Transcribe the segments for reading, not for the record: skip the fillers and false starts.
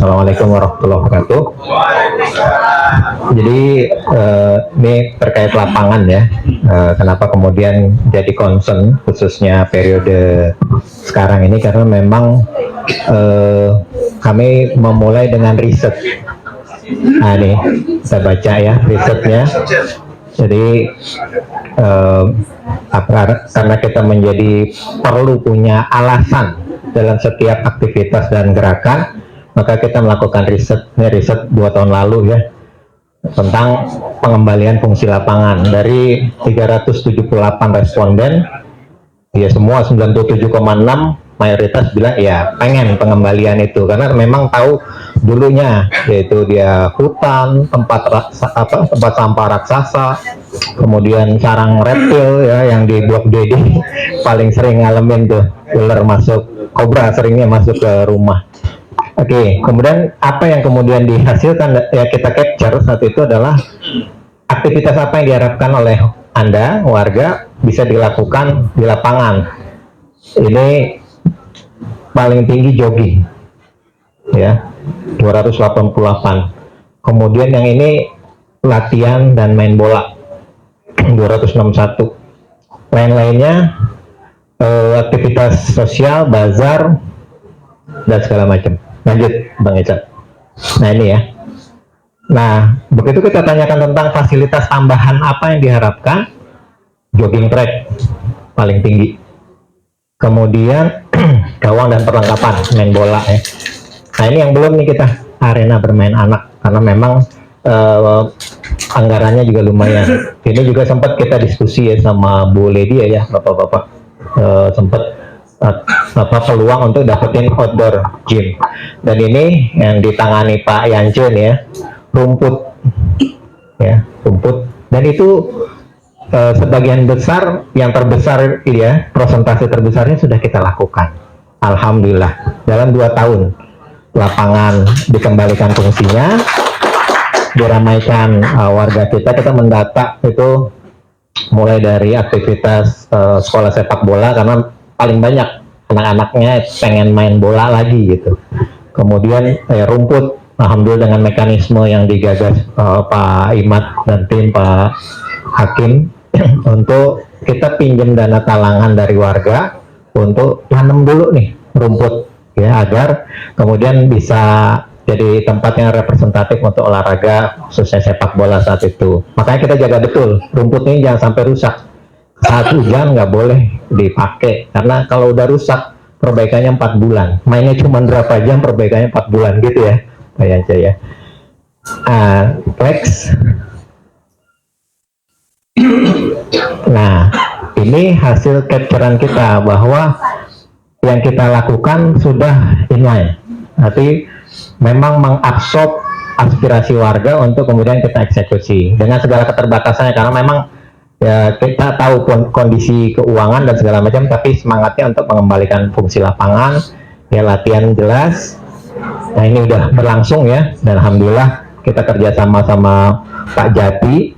Assalamualaikum warahmatullahi wabarakatuh. Jadi ini terkait lapangan ya. Kenapa kemudian jadi concern khususnya periode sekarang ini, karena memang kami memulai dengan riset. Nah nih saya baca ya risetnya. Jadi karena kita menjadi perlu punya alasan dalam setiap aktivitas dan gerakan, maka kita melakukan riset 2 tahun lalu ya, tentang pengembalian fungsi lapangan. Dari 378 responden, ya semua 97,6 mayoritas bilang ya pengen pengembalian itu, karena memang tahu dulunya yaitu dia hutan, tempat sampah raksasa, kemudian sarang reptil ya yang di Blok D paling sering ngalamin tuh, ular masuk, kobra seringnya masuk ke rumah. Oke, kemudian apa yang kemudian dihasilkan ya kita capture saat itu adalah aktivitas apa yang diharapkan oleh Anda warga bisa dilakukan di lapangan. Ini paling tinggi jogging ya 288, kemudian yang ini latihan dan main bola 261, lain-lainnya aktivitas sosial, bazar dan segala macam. Lanjut Bang Eca. Nah ini ya, nah begitu kita tanyakan tentang fasilitas tambahan apa yang diharapkan, jogging track paling tinggi, kemudian gawang dan perlengkapan main bola ya. Nah ini yang belum nih kita, arena bermain anak, karena memang anggarannya juga lumayan. Ini juga sempat kita diskusi ya sama Bu Lady ya bapak-bapak, sempat peluang untuk dapetin outdoor gym, dan ini yang ditangani Pak Yancun ya, rumput ya, rumput, dan itu sebagian besar, yang terbesar ya, prosentase terbesarnya sudah kita lakukan. Alhamdulillah dalam 2 tahun lapangan dikembalikan fungsinya, diramaikan warga kita mendata itu mulai dari aktivitas sekolah sepak bola, karena paling banyak anak-anaknya pengen main bola lagi gitu. Kemudian rumput, alhamdulillah dengan mekanisme yang digagas Pak Imad dan tim Pak Hakim untuk kita pinjam dana talangan dari warga untuk tanam dulu nih rumput ya, agar kemudian bisa jadi tempat yang representatif untuk olahraga khususnya sepak bola saat itu. Makanya kita jaga betul rumput ini jangan sampai rusak. Saat hujan nggak boleh dipakai, karena kalau udah rusak perbaikannya 4 bulan. Mainnya cuma berapa jam, perbaikannya 4 bulan gitu ya Pak Yanca ya. Next. Nah ini hasil capturean kita bahwa yang kita lakukan sudah inline, tapi memang mengabsorb aspirasi warga untuk kemudian kita eksekusi dengan segala keterbatasannya, karena memang ya kita tahu kondisi keuangan dan segala macam, tapi semangatnya untuk mengembalikan fungsi lapangan ya, latihan jelas. Nah ini udah berlangsung ya, dan alhamdulillah kita kerjasama sama Pak Jati.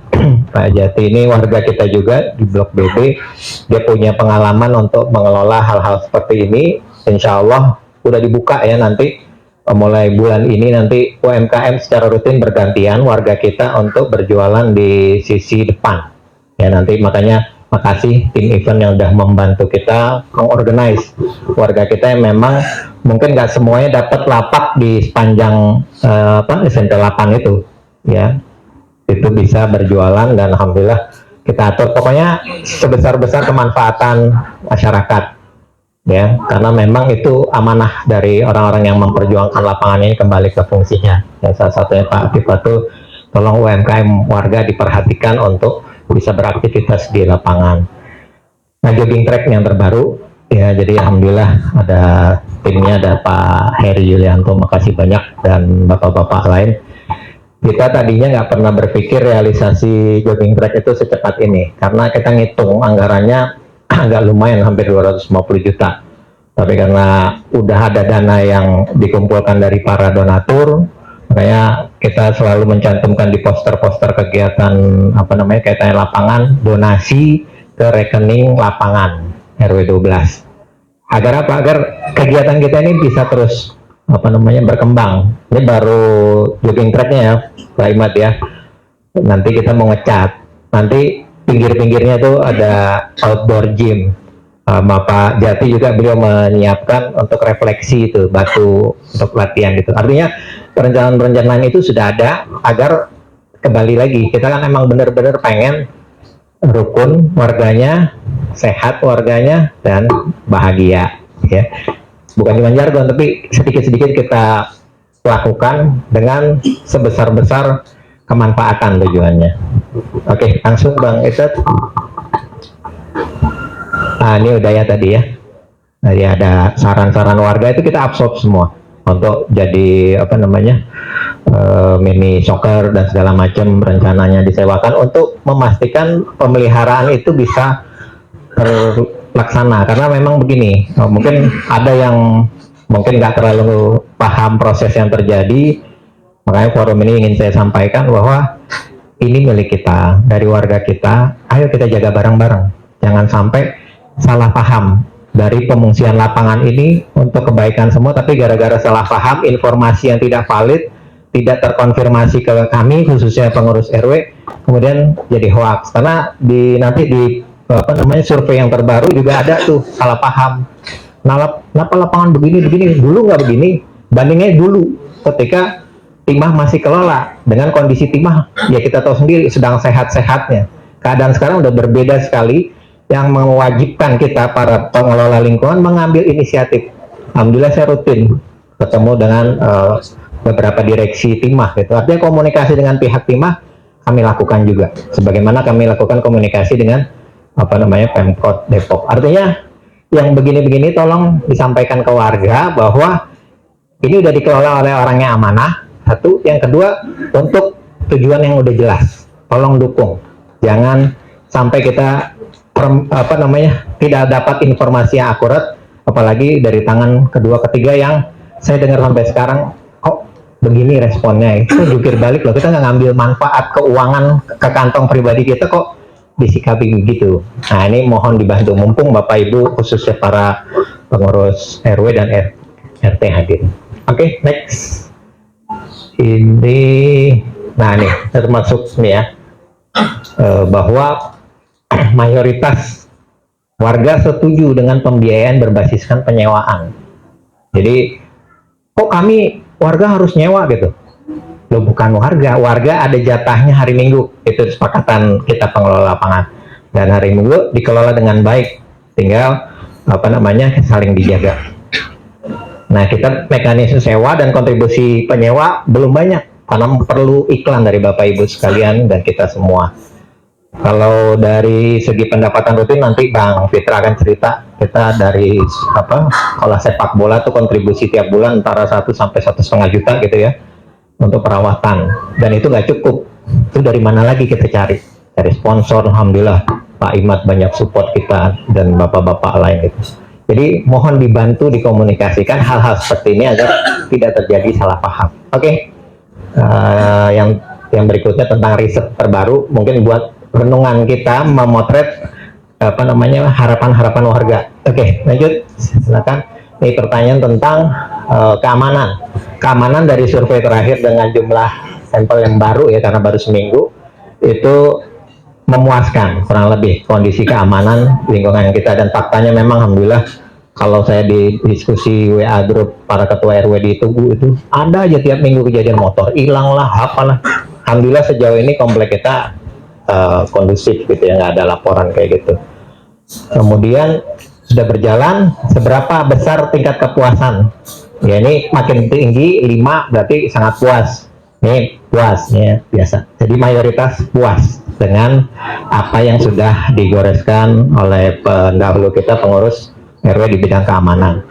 Pak Jati ini warga kita juga di Blok BB, dia punya pengalaman untuk mengelola hal-hal seperti ini. Insya Allah udah dibuka ya, nanti mulai bulan ini nanti UMKM secara rutin bergantian warga kita untuk berjualan di sisi depan ya. Nanti makanya makasih tim event yang udah membantu kita mengorganize warga kita yang memang mungkin nggak semuanya dapat lapak di sepanjang SMP 8 itu ya, itu bisa berjualan, dan alhamdulillah kita atur pokoknya sebesar-besar kemanfaatan masyarakat ya, karena memang itu amanah dari orang-orang yang memperjuangkan lapangan ini kembali ke fungsinya ya. Salah satunya Pak Akif itu tolong UMKM warga diperhatikan untuk bisa beraktivitas di lapangan. Nah jogging track yang terbaru ya, jadi alhamdulillah ada timnya, ada Pak Heri Yulianto, makasih banyak, dan bapak-bapak lain. Kita tadinya nggak pernah berpikir realisasi jogging track itu secepat ini, karena kita ngitung anggarannya agak lumayan, hampir 250 juta. Tapi karena udah ada dana yang dikumpulkan dari para donatur, makanya kita selalu mencantumkan di poster-poster kegiatan kaitannya lapangan, donasi ke rekening lapangan RW 12. Agar apa? Agar kegiatan kita ini bisa terus apa namanya berkembang. Ini baru jogging tracknya ya, Pak Imad ya. Nanti kita mau ngecat. Nanti pinggir-pinggirnya itu ada outdoor gym. Pak Jati juga beliau menyiapkan untuk refleksi itu batu untuk latihan gitu. Artinya perencanaan-perencanaan itu sudah ada agar kembali lagi kita kan emang benar-benar pengen rukun warganya, sehat warganya dan bahagia ya. Bukan cuma jargon tapi sedikit-sedikit kita lakukan dengan sebesar-besar kemanfaatan tujuannya. Oke, langsung Bang Iset. Nah, ini udah ya tadi ya. Jadi ada saran-saran warga itu kita absorb semua untuk jadi apa namanya mini soccer dan segala macam rencananya disewakan untuk memastikan pemeliharaan itu bisa terlaksana. Karena memang begini, mungkin ada yang mungkin nggak terlalu paham proses yang terjadi, makanya forum ini ingin saya sampaikan bahwa ini milik kita, dari warga kita, ayo kita jaga bareng-bareng, jangan sampai salah paham dari pengungsian lapangan ini untuk kebaikan semua, tapi gara-gara salah paham, informasi yang tidak valid, tidak terkonfirmasi ke kami, khususnya pengurus RW, kemudian jadi hoax. Karena nanti di apa namanya survei yang terbaru juga ada tuh salah paham. Kenapa lapangan begini, dulu nggak begini, bandingnya dulu ketika timah masih kelola dengan kondisi timah, ya kita tahu sendiri sedang sehat-sehatnya. Keadaan sekarang udah berbeda sekali, yang mewajibkan kita para pengelola lingkungan mengambil inisiatif. Alhamdulillah saya rutin ketemu dengan beberapa direksi timah gitu. Artinya komunikasi dengan pihak timah kami lakukan juga. Sebagaimana kami lakukan komunikasi dengan apa namanya Pemkot Depok. Artinya yang begini-begini tolong disampaikan ke warga bahwa ini udah dikelola oleh orangnya amanah. Satu, yang kedua untuk tujuan yang udah jelas. Tolong dukung. Jangan sampai kita apa namanya tidak dapat informasi yang akurat, apalagi dari tangan kedua ketiga yang saya dengar sampai sekarang kok begini responnya. Itu jungkir balik loh, kita nggak ngambil manfaat keuangan ke kantong pribadi kita kok disikapi begitu. Nah ini mohon dibantu, mumpung Bapak Ibu khususnya para pengurus RW dan RT hadir. Oke, next. Ini nah nih termasuk nih ya bahwa mayoritas warga setuju dengan pembiayaan berbasiskan penyewaan. Jadi kok kami warga harus nyewa gitu? Loh bukan warga ada jatahnya hari Minggu, itu kesepakatan kita pengelola lapangan. Dan hari Minggu dikelola dengan baik, tinggal apa namanya saling dijaga. Nah kita mekanisme sewa dan kontribusi penyewa belum banyak, karena perlu iklan dari Bapak Ibu sekalian dan kita semua. Kalau dari segi pendapatan rutin nanti Bang Fitra akan cerita kita dari apa kalau sepak bola tuh kontribusi tiap bulan antara 1 sampai 1,5 juta gitu ya untuk perawatan, dan itu nggak cukup. Itu dari mana lagi kita cari? Dari sponsor. Alhamdulillah Pak Imad banyak support kita dan bapak-bapak lain gitu. Jadi mohon dibantu dikomunikasikan hal-hal seperti ini agar tidak terjadi salah paham. Oke. Yang berikutnya tentang riset terbaru, mungkin buat renungan kita memotret apa namanya harapan-harapan warga. Oke, lanjut silakan. Ini pertanyaan tentang keamanan dari survei terakhir dengan jumlah sampel yang baru ya, karena baru seminggu, itu memuaskan kurang lebih kondisi keamanan lingkungan kita. Dan faktanya memang alhamdulillah kalau saya di diskusi WA grup para ketua RW di Tugu itu ada aja tiap minggu kejadian motor hilang lah apalah. Alhamdulillah sejauh ini komplek kita kondusif gitu ya, nggak ada laporan kayak gitu. Kemudian sudah berjalan, seberapa besar tingkat kepuasan? Ya ini makin tinggi 5 berarti sangat puas. Ini puas ya biasa. Jadi mayoritas puas dengan apa yang sudah digoreskan oleh pendahulu kita pengurus RW di bidang keamanan.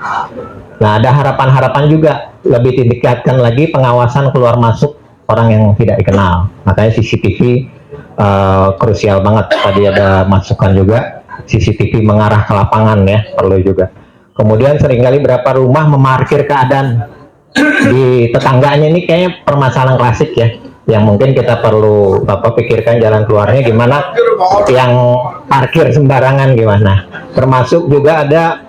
Nah ada harapan-harapan juga lebih ditingkatkan lagi pengawasan keluar masuk orang yang tidak dikenal. Makanya CCTV krusial banget. Tadi ada masukan juga CCTV mengarah ke lapangan ya, perlu juga. Kemudian seringkali berapa rumah memarkir keadaan di tetangganya, ini kayaknya permasalahan klasik ya. yang mungkin kita perlu Bapak pikirkan jalan keluarnya gimana, yang parkir sembarangan gimana. Termasuk juga ada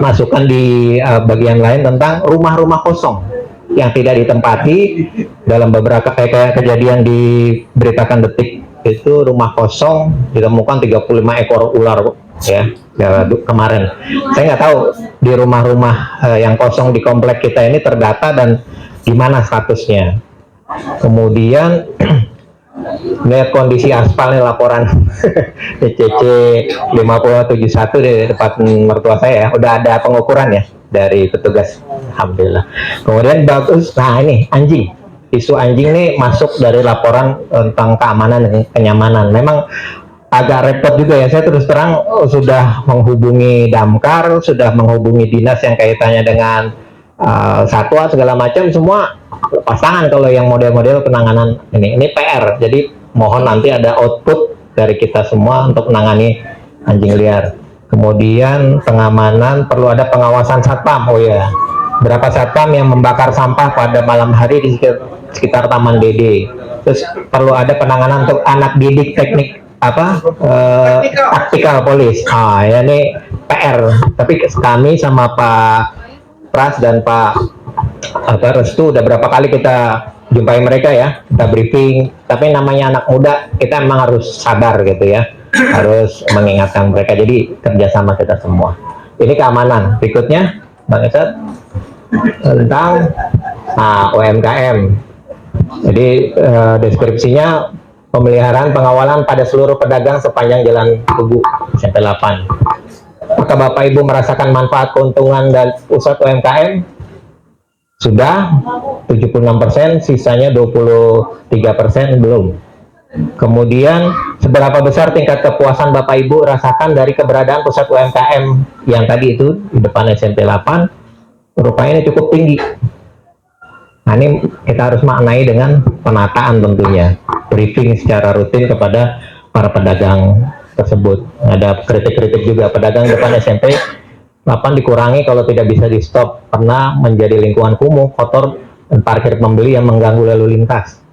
masukan di bagian lain tentang rumah-rumah kosong yang tidak ditempati. Dalam beberapa kayak kejadian diberitakan Detik itu, rumah kosong ditemukan 35 ekor ular ya kemarin. Saya nggak tahu di rumah-rumah yang kosong di komplek kita ini terdata dan gimana statusnya. Kemudian lihat kondisi aspal nih, laporan PCC 5071 di depan mertua saya ya, udah ada pengukuran ya dari petugas, alhamdulillah. Kemudian bagus, nah ini anjing, isu anjing nih masuk dari laporan tentang keamanan dan kenyamanan. Memang agak repot juga ya, saya terus terang sudah menghubungi damkar, sudah menghubungi dinas yang kaitannya dengan satwa segala macam, semua pasangan kalau yang model-model penanganan ini PR. Jadi mohon nanti ada output dari kita semua untuk menangani anjing liar. Kemudian pengamanan, perlu ada pengawasan satpam. Oh ya, berapa satpam yang membakar sampah pada malam hari di sekitar Taman Dede. Terus perlu ada penanganan untuk anak didik teknik taktikal polis. Ya ini PR. Tapi kami sama Pak Pras dan Pak Restu udah berapa kali kita jumpai mereka ya, kita briefing. Tapi namanya anak muda, kita emang harus sabar gitu ya, harus mengingatkan mereka. Jadi kerjasama kita semua. Ini keamanan. Berikutnya Bang Esat tentang UMKM. Jadi deskripsinya pemeliharaan pengawalan pada seluruh pedagang sepanjang Jalan Tugu SMP 8. Apakah Bapak Ibu merasakan manfaat keuntungan dan usaha UMKM? Sudah 76%, sisanya 23% belum. Kemudian seberapa besar tingkat kepuasan Bapak Ibu rasakan dari keberadaan pusat UMKM yang tadi itu di depan SMP 8? Rupanya ini cukup tinggi. Nah ini kita harus maknai dengan penataan tentunya, briefing secara rutin kepada para pedagang tersebut. Ada kritik-kritik juga, pedagang depan SMP 8 dikurangi kalau tidak bisa di stop karena menjadi lingkungan kumuh, kotor, dan parkir pembeli yang mengganggu lalu lintas.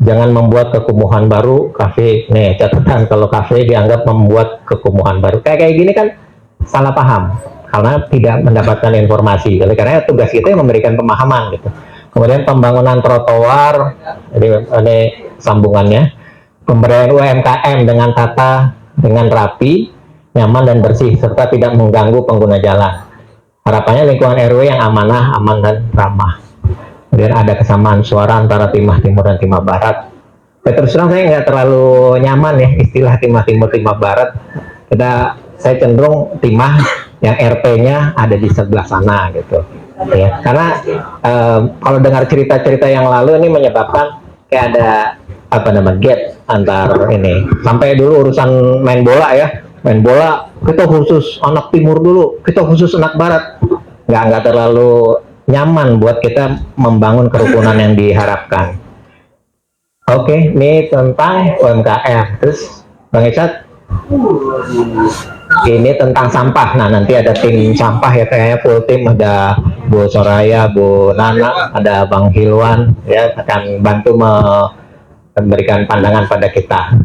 Jangan membuat kekumuhan baru kafe. Nih catatan, kalau kafe dianggap membuat kekumuhan baru. Kayak gini kan salah paham karena tidak mendapatkan informasi. Karena tugas kita yang memberikan pemahaman gitu. Kemudian pembangunan trotoar, ini sambungannya. Pemberdayaan UMKM dengan tata dengan rapi, nyaman dan bersih, serta tidak mengganggu pengguna jalan. Harapannya lingkungan RW yang amanah, aman dan ramah. Kemudian ada kesamaan suara antara Timah Timur dan Timah Barat. Terus terang saya nggak terlalu nyaman ya istilah Timah Timur, Timah Barat. Saya cenderung Timah yang RT-nya ada di sebelah sana gitu. Ya, karena kalau dengar cerita-cerita yang lalu ini menyebabkan kayak ada gap antar ini. Sampai dulu urusan main bola ya, main bola kita khusus anak timur dulu, kita khusus anak barat. Nggak terlalu nyaman buat kita membangun kerukunan yang diharapkan. Oke, ini tentang UMKM. Terus Bang Icat, ini tentang sampah. Nah nanti ada tim sampah ya, kayaknya full tim, ada Bu Soraya, Bu Nana, ada Bang Hilwan ya, akan bantu memberikan pandangan pada kita.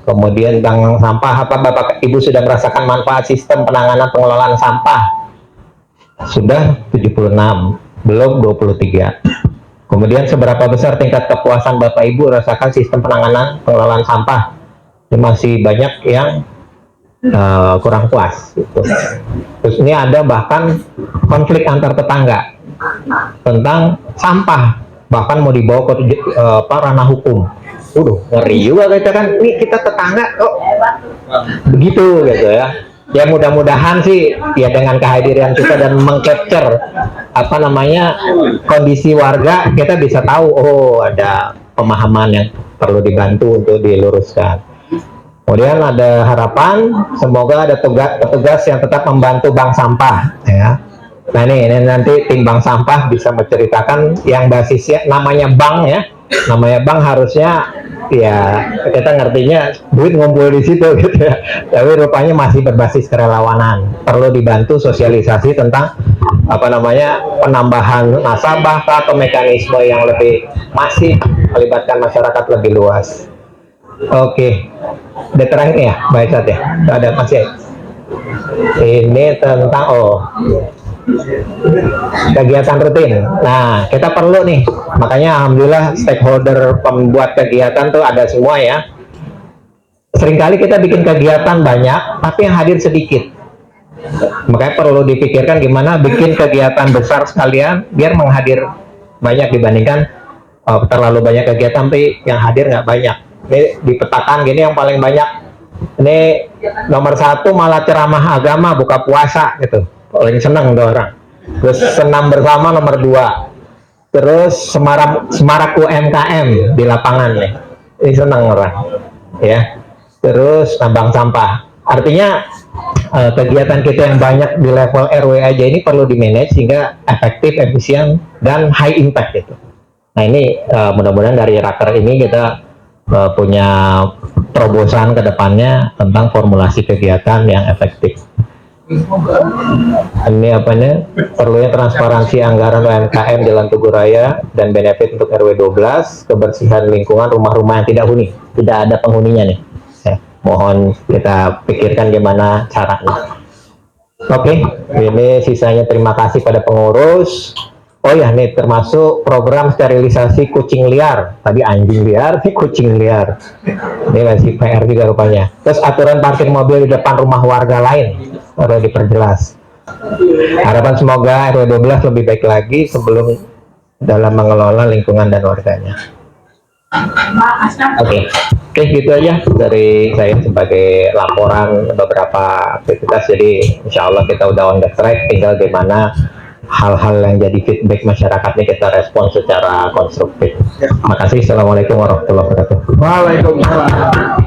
Kemudian Bang sampah, apa Bapak Ibu sudah merasakan manfaat sistem penanganan pengelolaan sampah? Sudah 76, belum 23. Kemudian seberapa besar tingkat kepuasan Bapak Ibu rasakan sistem penanganan pengelolaan sampah? Masih banyak yang kurang puas gitu. Terus ini ada bahkan konflik antar tetangga tentang sampah, bahkan mau dibawa ke ranah hukum. Ngeri juga kita kan, ini kita tetangga kok begitu gitu ya. Ya mudah-mudahan sih ya dengan kehadiran kita dan mengcapture kondisi warga, kita bisa tahu ada pemahaman yang perlu dibantu untuk diluruskan. Kemudian ada harapan semoga ada petugas yang tetap membantu bank sampah ya. Nah ini nanti tim bank sampah bisa menceritakan yang basisnya namanya bank ya. Namanya bank harusnya ya kita ngertinya duit ngumpul di situ gitu ya. Tapi rupanya masih berbasis kerelawanan. Perlu dibantu sosialisasi tentang penambahan nasabah atau mekanisme yang lebih masif melibatkan masyarakat lebih luas. Oke, udah terakhir ya, baik saat ya. Ada masih. Ini tentang kegiatan rutin. Nah, kita perlu nih, makanya alhamdulillah stakeholder pembuat kegiatan tuh ada semua ya. Seringkali kita bikin kegiatan banyak, tapi yang hadir sedikit. Makanya perlu dipikirkan gimana bikin kegiatan besar sekalian, biar menghadir banyak dibandingkan terlalu banyak kegiatan, tapi yang hadir nggak banyak. Ini dipetakan gini yang paling banyak. Ini nomor 1 malah ceramah agama buka puasa gitu. Paling seneng tuh orang. Terus senam bersama nomor 2. Terus semarak UMKM di lapangan nih. Ini seneng orang. Ya. Terus nambang sampah. Artinya kegiatan kita yang banyak di level RW aja ini perlu di manage sehingga efektif, efisien, dan high impact gitu. Nah ini mudah-mudahan dari raker ini kita punya terobosan ke depannya tentang formulasi kegiatan yang efektif. Ini apanya? Perlunya transparansi anggaran UMKM Jalan Tugu Raya dan benefit untuk RW 12, kebersihan lingkungan rumah-rumah yang tidak huni. Tidak ada penghuninya nih. Mohon kita pikirkan gimana caranya. Oke, ini sisanya terima kasih pada pengurus. Oh ya, nih termasuk program sterilisasi kucing liar. Tadi anjing liar, ini kucing liar. Ini masih PR juga rupanya. Terus aturan parkir mobil di depan rumah warga lain perlu diperjelas. Harapan semoga RW 12 lebih baik lagi sebelum dalam mengelola lingkungan dan warganya. Oke, gitu aja dari saya sebagai laporan beberapa aktivitas. Jadi insya Allah kita udah on the track, tinggal gimana hal-hal yang jadi feedback masyarakat ini kita respon secara konstruktif. Terima kasih. Assalamualaikum warahmatullahi wabarakatuh. Waalaikumsalam.